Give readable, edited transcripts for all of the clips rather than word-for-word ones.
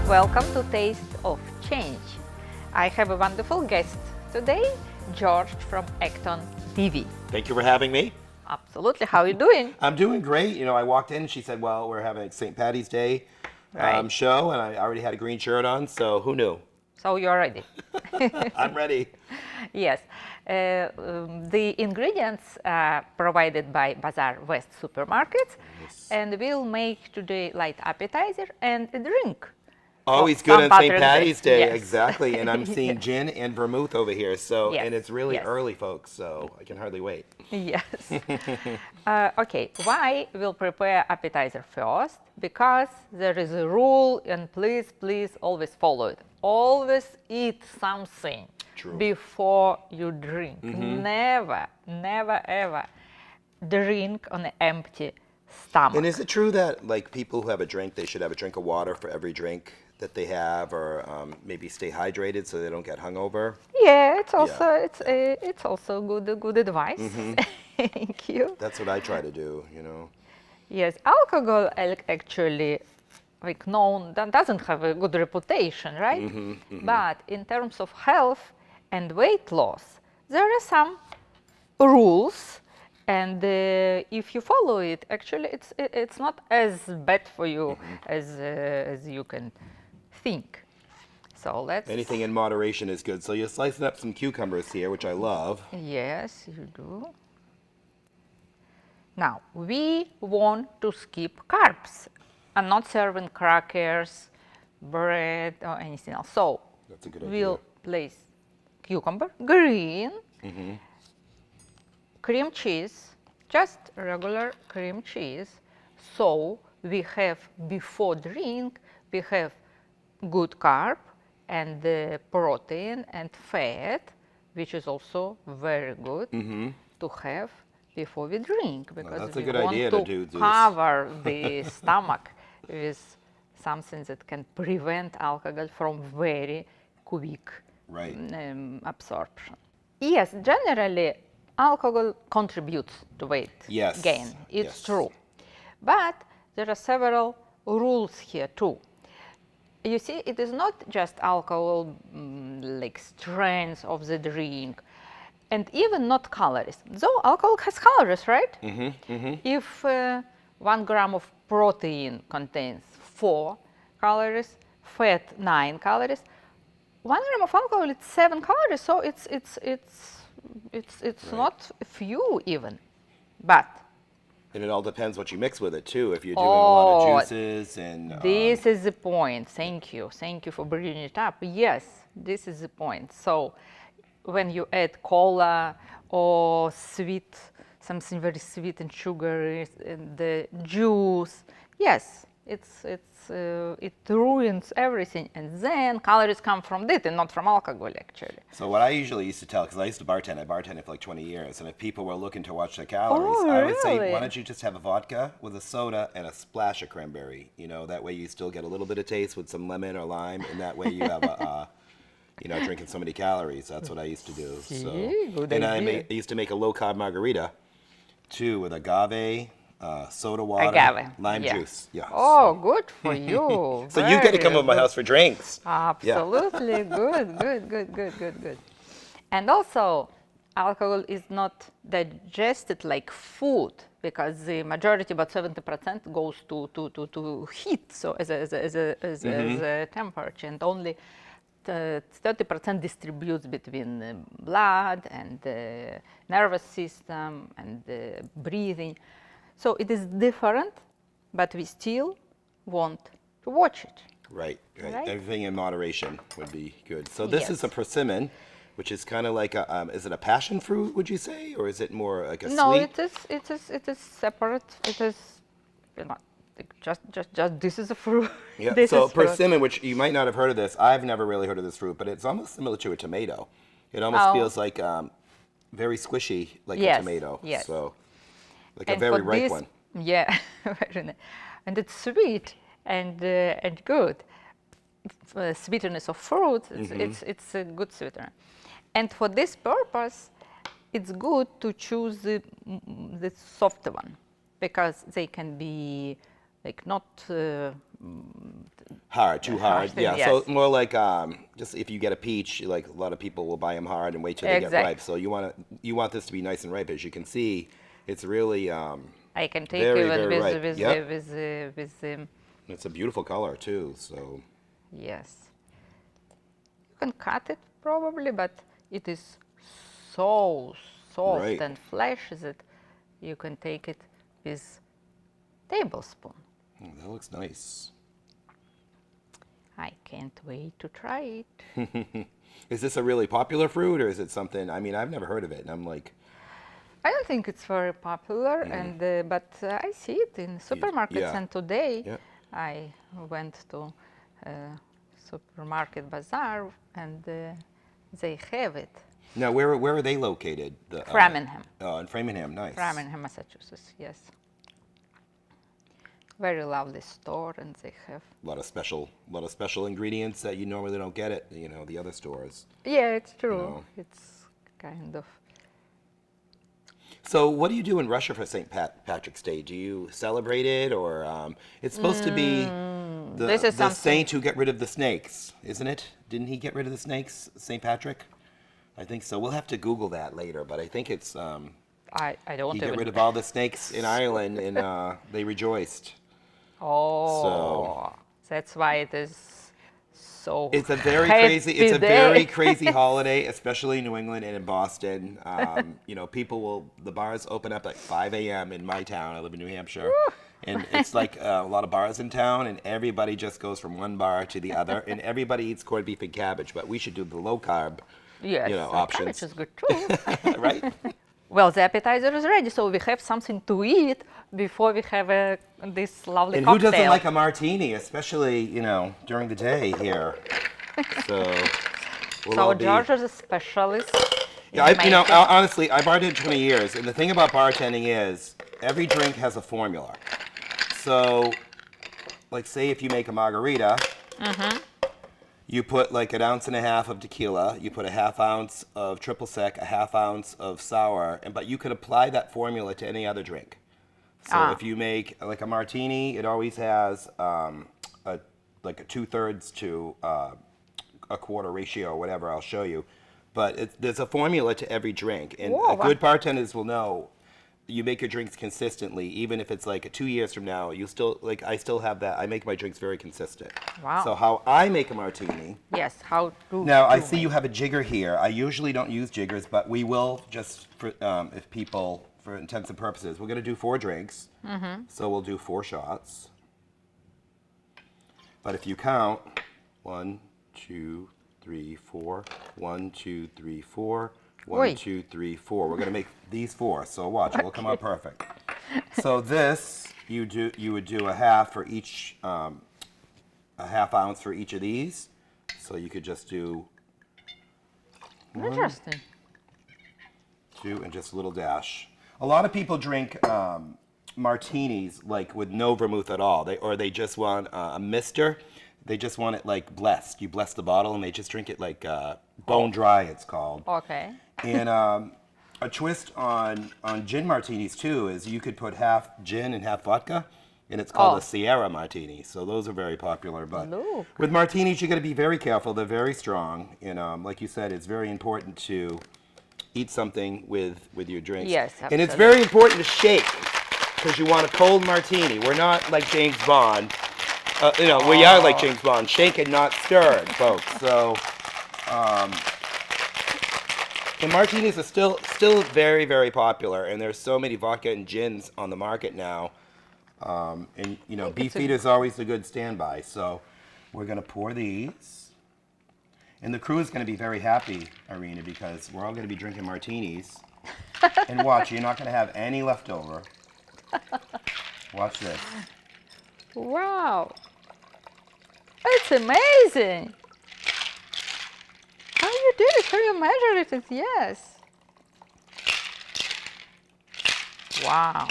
Welcome to Taste of Change. I have a wonderful guest today, George from ActonTV. Thank you for having me. Absolutely. How are you doing? I'm doing great. You know, I walked in and she said, well, we're having a St. Patty's Day Right. show, and I already had a green shirt on, so who knew? So you're ready. I'm ready. Yes. The ingredients are provided by Bazaar West supermarkets, and we'll make today light appetizer and a drink. Always of good St. on St. Patrick's Patty's Day, Yes. exactly. And I'm seeing Yes. gin and vermouth over here, so Yes, and it's really yes. early, folks, so I can hardly wait. Yes. Okay, why we'll prepare appetizer first? Because there is a rule, and please always follow it. Always eat something True. before you drink. Never ever drink on an empty stomach. And is it true that, like, people who have a drink, they should have a drink of water for every drink that they have, or maybe stay hydrated so they don't get hungover? Yeah, it's also it's also good advice. Thank you. That's what I try to do, you know. Yes, alcohol actually, like known, that doesn't have a good reputation, right? But in terms of health and weight loss, there are some rules, and if you follow it, actually, it's not as bad for you as you can think. So let's. Anything in moderation is good. So you're slicing up some cucumbers here, which I love. Yes, you do. Now, we want to skip carbs. I'm not serving crackers, bread, or anything else. So, That's a good idea. we'll place cucumber, green, cream cheese, just regular cream cheese. So, we have, before drink, we have good carb and protein and fat, which is also very good to have before we drink, because that's a we good want idea to do this. cover the stomach with something that can prevent alcohol from very quick Right. absorption. Yes, generally alcohol contributes to weight Yes, gain. It's yes. true. But there are several rules here too. You see, it is not just alcohol, like strength of the drink, and even not calories. Though alcohol has calories, right? If 1 gram of protein contains 4 calories, fat 9 calories, 1 gram of alcohol is 7 calories. So it's not few even, but. And it all depends what you mix with it too. If you're doing a lot of juices and This is the point. Thank you for bringing it up. Yes, this is the point. So when you add cola or sweet, something very sweet and sugary, and the juice, yes, it ruins everything. And then calories come from it and not from alcohol, actually. So what I usually used to tell, because I used to bartend, I bartended for like 20 years, and if people were looking to watch their calories, Oh, I would say, really? why don't you just have a vodka with a soda and a splash of cranberry? You know, that way you still get a little bit of taste with some lemon or lime, and that way you have a, you're not drinking so many calories. That's what I used to do. So, good and idea. I used to make a low-carb margarita, too, with agave, soda water, Agave, lime yeah. juice. Yeah. Oh, good for you. So you get to come Very to my good. house for drinks. Absolutely. Good. And also, alcohol is not digested like food, because the majority, about 70%, goes to heat, so as a temperature, and only 30% distributes between the blood and the nervous system and the breathing. So it is different, but we still want to watch it. Right. Right? Everything in moderation would be good. So this is Yes. a persimmon, which is kind of like a, is it a passion fruit, would you say? Or is it more like a No, sweet? it is separate. It is not just this is a fruit. Yeah, This so is fruit. persimmon, which you might not have heard of this, I've never really heard of this fruit, but it's almost similar to a tomato. It almost Oh. feels like very squishy, like Yes, a tomato. yes. So, like And a very for ripe this, one. Yeah, very nice. And it's sweet and good. Sweetness of fruit, it's a good sweetener. And for this purpose, it's good to choose the soft one, because they can be like not Hard, too hard. thing, Yeah, yes. so more like just if you get a peach, like a lot of people will buy them hard and wait till they get Exact. ripe. So you want this to be nice and ripe. As you can see, it's really I can take very, even very with ripe. with Yep. with It's a beautiful color too. So yes. You can cut it probably, but it is so soft Right. and fleshy that you can take it with tablespoon. that looks nice. I can't wait to try it. Is this a really popular fruit, or is it something? I mean, I've never heard of it, and I'm like, I don't think it's very popular, and but I see it in supermarkets. yeah. And today Yeah. I went to supermarket bazaar, and they have it. now where are they located? The, Framingham, Oh, in Framingham, nice. Framingham, Massachusetts. Yes, very lovely store, and they have. A lot of special ingredients that you normally don't get at the other stores. Yeah, it's true. know. It's kind of. So what do you do in Russia for St. Patrick's Day? Do you celebrate it, or it's supposed to be This is the something- saint who got rid of the snakes, isn't it? Didn't he get rid of the snakes, St. Patrick? I think so. We'll have to Google that later, but I think it's I don't he even. got rid of all the snakes in Ireland, and they rejoiced. Oh, that's why it is so. It's a very happy crazy. day. Crazy holiday, especially in New England and in Boston. The bars open up at 5 a.m. in my town. I live in New Hampshire, and it's like a lot of bars in town, and everybody just goes from one bar to the other, and everybody eats corned beef and cabbage. But we should do the low carb, Yes, options, cabbage is good too. right? Well, the appetizer is ready, so we have something to eat before we have this lovely And cocktail. who doesn't like a martini, especially during the day here? So we'll all So be. George is a specialist. in Yeah, making- honestly, I bartended 20 years, and the thing about bartending is every drink has a formula. So, like, say if you make a margarita, you put like 1.5 ounces of tequila, you put a 1/2 ounce of triple sec, a 1/2 ounce of sour, but you could apply that formula to any other drink. So if you make like a martini, it always has like a 2/3 to a quarter ratio or whatever. I'll show you, but there's a formula to every drink, and Whoa, good bartenders will know. You make your drinks consistently, even if it's like 2 years from now. You still I still have that. I make my drinks very consistent. Wow. So how I make a martini. Yes, how to. Now I do see it. you have a jigger here. I usually don't use jiggers, but we will just for if people, for intents and purposes. We're going to do 4 drinks, so we'll do 4 shots. But if you count 1, 2, 3, 4, 1, 2, 3, 4, 1, Oi. 2, 3, 4. We're going to make these 4. So watch, it will come out perfect. So this you would do a half for each, a 1/2 ounce for each of these. So you could just do 1, Interesting. 2, and just a little dash. A lot of people drink martinis like with no vermouth at all. They just want a mister. They just want it like blessed. You bless the bottle and they just drink it like bone dry, it's called. Okay. And a twist on gin martinis too is you could put half gin and half vodka, and it's called a Sierra martini. So those are very popular. But Look. with martinis, you got to be very careful. They're very strong, and like you said, it's very important to eat something with your drinks. Yes, and it's absolutely. very important to shake because you want a cold martini. We're not like James Bond. We are like James Bond, shaken, not stirred, folks. So. And martinis are still very, very popular, and there's so many vodka and gins on the market now. And Beefeater is always a good standby. So we're gonna pour these, and the crew is gonna be very happy, Irina, because we're all gonna be drinking martinis. And watch, you're not gonna have any left over. Watch this. Wow. It's amazing. How you did it? How you measured it? Yes. Wow.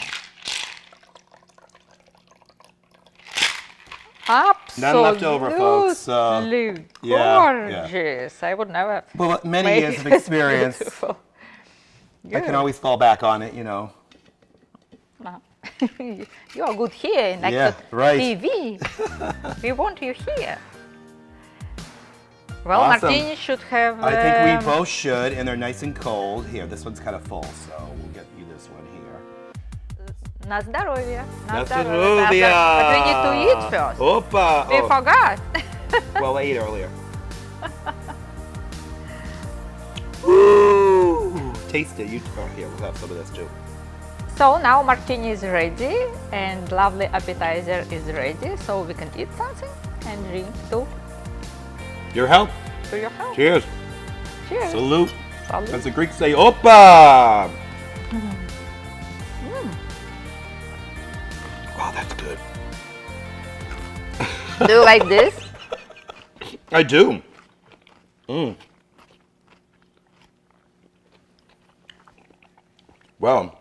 Absolutely None left over, folks, so, yeah. gorgeous. I would never. Well, many make years of it experience. beautiful. I can always fall back on it. No. You are good here in Yeah, right. ActonTV. We want you here. Well, Awesome. martini should have. I think we both should, and they're nice and cold. Here, this one's kind of full, so we'll get you this one here. На здоровье. На здоровье. But we need to eat first. Opa! We forgot. Well, I ate earlier. Woo! Taste it. Here, we'll have some of this too. So now martini is ready and lovely appetizer is ready, so we can eat something and drink to Your help. your health. Cheers. Cheers. Salute. Salute. As the Greeks say, Opa! Wow, that's good. Do you like this? I do. Well,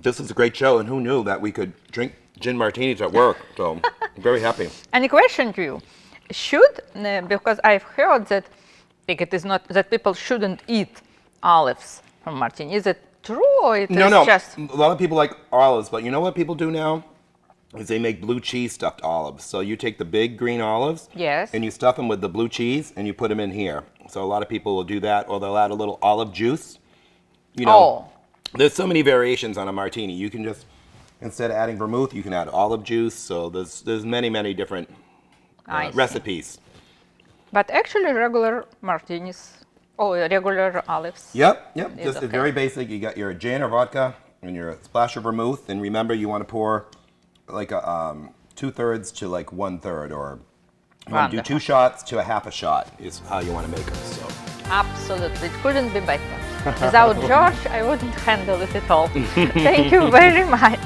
this is a great show, and who knew that we could drink gin martinis at work? So I'm very happy. Any question to you? Should, because I've heard that it is not that people shouldn't eat olives from martini. Is it true or it is No. just? A lot of people like olives, but you know what people do now? Is they make blue cheese stuffed olives. So you take the big green olives, Yes. and you stuff them with the blue cheese, and you put them in here. So a lot of people will do that, or they'll add a little olive juice. You know, there's so many variations on a martini. You can just, instead of adding vermouth, you can add olive juice. So there's many different I see. recipes. But actually, regular martinis, regular olives. Yep. It's Just okay. very basic. You got your gin or vodka and your splash of vermouth, and remember you want to pour like a 2/3 to like 1/3, or you want to do 2 shots to a half a shot is how you want to make them. So. Absolutely, it couldn't be better. Without George, I wouldn't handle it at all. Thank you very much.